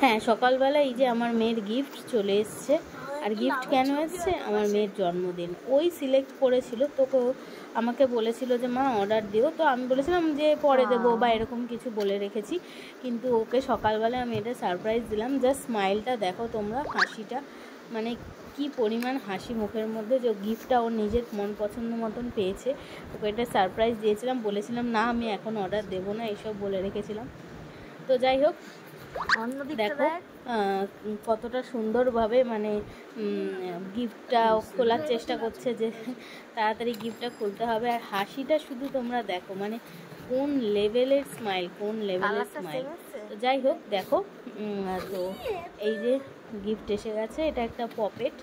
হ্যাঁ, সকালবেলা এই যে আমার মেয়ের গিফট চলে এসছে। আর গিফট কেন এসছে? আমার মেয়ের জন্মদিন। ওই সিলেক্ট করেছিল, তোকে আমাকে বলেছিল যে মা অর্ডার দিও, তো আমি বলেছিলাম যে পরে দেবো বা এরকম কিছু বলে রেখেছি। কিন্তু ওকে সকালবেলা আমি এটা সারপ্রাইজ দিলাম। জাস্ট স্মাইলটা দেখো তোমরা, হাসিটা, মানে কি পরিমাণ হাসি মুখের মধ্যে, যে গিফটটা ওর নিজের মন পছন্দ মতন পেয়েছে। ওকে এটা সারপ্রাইজ দিয়েছিলাম, বলেছিলাম না আমি এখন অর্ডার দেবো না, এইসব বলে রেখেছিলাম। তো যাই হোক, দেখো কতটা সুন্দরভাবে মানে গিফটটা খোলার চেষ্টা করছে, যে তাড়াতাড়ি গিফটটা খুলতে হবে। আর হাসিটা শুধু তোমরা দেখো, মানে কোন লেভেলের স্মাইল, কোন লেভেলের স্মাইল। তো যাই হোক দেখো, তো এই যে গিফট এসে গেছে। এটা একটা পপেট।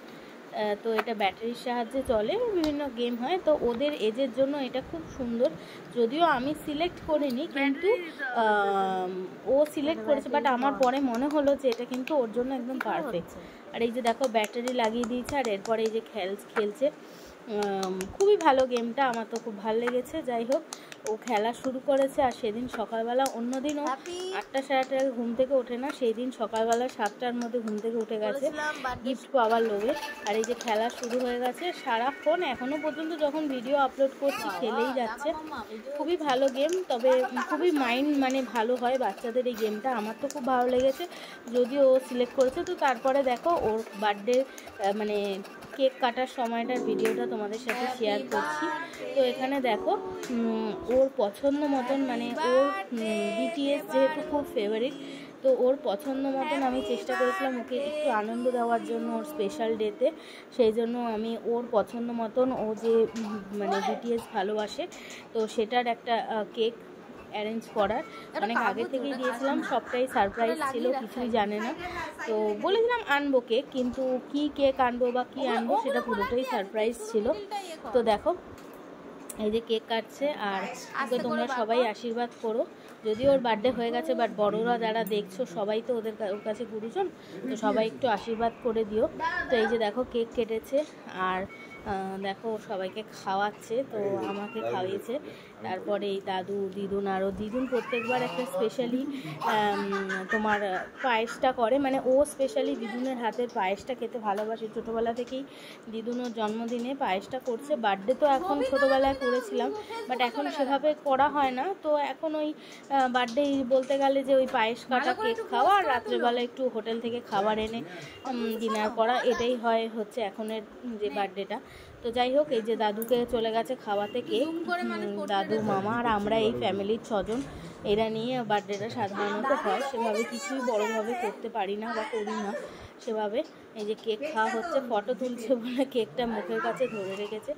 তো এটা ব্যাটারির সাহায্যে চলে, বিভিন্ন গেম হয়। তো ওদের এজের জন্য এটা খুব সুন্দর। যদিও আমি সিলেক্ট করিনি, কিন্তু ও সিলেক্ট করেছে, বাট আমার পরে মনে হলো যে এটা কিন্তু ওর জন্য একদম পারফেক্ট। আর এই যে দেখো ব্যাটারি লাগিয়ে দিয়েছে, আর এরপরে এই যে খেলছে। খুবই ভালো গেমটা, আমার তো খুব ভালো লেগেছে। যাই হোক, ও খেলা শুরু করেছে। আর সেদিন সকালবেলা, অন্যদিন ও 8টা সাড়ে 8টায় ঘুম থেকে ওঠে না, সেই দিন সকালবেলা 7টার মধ্যে ঘুম থেকে উঠে গেছে গিফট পাওয়ার লোভে। আর এই যে খেলা শুরু হয়ে গেছে সারাক্ষণ, এখনও পর্যন্ত যখন ভিডিও আপলোড করছি খেলেই যাচ্ছে। খুবই ভালো গেম, তবে খুবই মাইন্ড মানে ভালো হয় বাচ্চাদের এই গেমটা। আমার তো খুব ভালো লেগেছে, যদিও ও সিলেক্ট করেছে। তো তারপরে দেখো ওর বার্থডে মানে কেক কাটার সময়টার ভিডিওটা তোমাদের সাথে শেয়ার করছি। তো এখানে দেখো ওর পছন্দ মতন, মানে ওর বিটিএস যেহেতু খুব ফেভারিট, তো ওর পছন্দ মতন আমি চেষ্টা করেছিলাম ওকে একটু আনন্দ দেওয়ার জন্য ওর স্পেশাল ডেতে। সেই জন্য আমি ওর পছন্দ মতন, ও যে মানে বিটিএস ভালোবাসে, তো সেটার একটা কেক অ্যারেঞ্জ করার অনেক আগে থেকেই দিয়েছিলাম। সবটাই সারপ্রাইজ ছিল, কিছুই জানে না। তো বলেছিলাম আনবো কেক, কিন্তু কি কেক আনবো বা কি আনবো সেটা পুরোটাই সারপ্রাইজ ছিল। তো দেখো এই যে কেক কাটছে, আর ওকে তোমরা সবাই আশীর্বাদ করো। যদিও ওর বার্থডে হয়ে গেছে, বাট বড়রা যারা দেখছো সবাই তো ওর কাছে গুরুজন, তো সবাই একটু আশীর্বাদ করে দিও। তো এই যে দেখো কেক কেটেছে, আর দেখো সবাইকে খাওয়াচ্ছে। তো আমাকে খাওয়িয়েছে, তারপরে এই দাদু, দিদুন, আরও দিদুন প্রত্যেকবার একটা স্পেশালি তোমার পায়েসটা করে, মানে ও স্পেশালি দিদুনের হাতের পায়েসটা খেতে ভালোবাসে ছোটোবেলা থেকেই। দিদুনের জন্মদিনে পায়েসটা করছে। বার্থডে তো এখন ছোটোবেলায় করেছিলাম, বাট এখন সেভাবে করা হয় না। তো এখন ওই বার্থডে বলতে গেলে যে ওই পায়েস কাটা, কেক খাওয়া, আর রাত্রেবেলা একটু হোটেল থেকে খাবার এনে ডিনার করা, এটাই হচ্ছে এখনের যে বার্থডেটা। তো যাই হোক, এই যে দাদুকে চলে গেছে খাওয়াতে কেক, দাদু, মামা আর আমরা এই ফ্যামিলির 6 জন, এরা নিয়ে বার্থডেটা সাধারণত হয়। সেভাবে কিছুই বড়োভাবে করতে পারি না বা করি না সেভাবে। এই যে কেক খাওয়া হচ্ছে, ফটো তুলছে বলে কেকটা মুখের কাছে ধরে রেখেছে।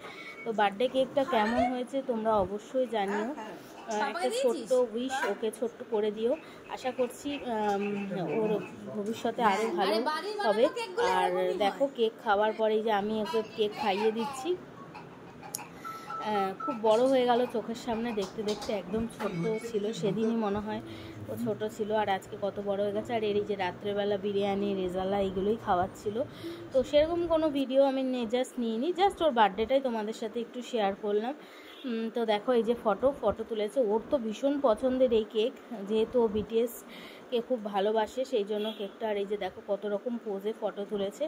তো বার্থডে কেকটা কেমন হয়েছে তোমরা অবশ্যই জানিও। একটা ছোট্ট উইশ ওকে ছোট্ট করে দিও। আশা করছি ওর ভবিষ্যতে আরও ভালো হবে। আর দেখো কেক খাওয়ার পরেই যে আমি ওকে কেক খাইয়ে দিচ্ছি। খুব বড় হয়ে গেল চোখের সামনে দেখতে দেখতে। একদম ছোট্ট ছিল সেদিনই, মনে হয় ও ছোট ছিল, আর আজকে কত বড় হয়ে গেছে। আর এই যে রাত্রেবেলা বিরিয়ানি, রেজালা এইগুলোই খাওয়াচ্ছিল। তো সেরকম কোনো ভিডিও আমি জাস্ট নিইনি, জাস্ট ওর বার্থডেটাই তোমাদের সাথে একটু শেয়ার করলাম। তো দেখো এই যে ফটো তুলেছে। ওর তো ভীষণ পছন্দের এই কেক, যেহেতু ও বিটিএসকে খুব ভালোবাসে, সেই জন্য কেকটা। আর এই যে দেখো কত রকম পোজে ফটো তুলেছে।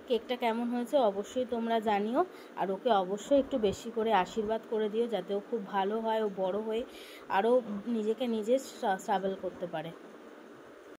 কেকটা কেমন হয়েছে অবশ্যই তোমরা জানিও। আর ওকে অবশ্যই একটু বেশি করে আশীর্বাদ করে দিও, যাতে ও খুব ভালো হয়, ও বড় হয়ে আরও নিজেকে নিজে স্ট্রাগল করতে পারে।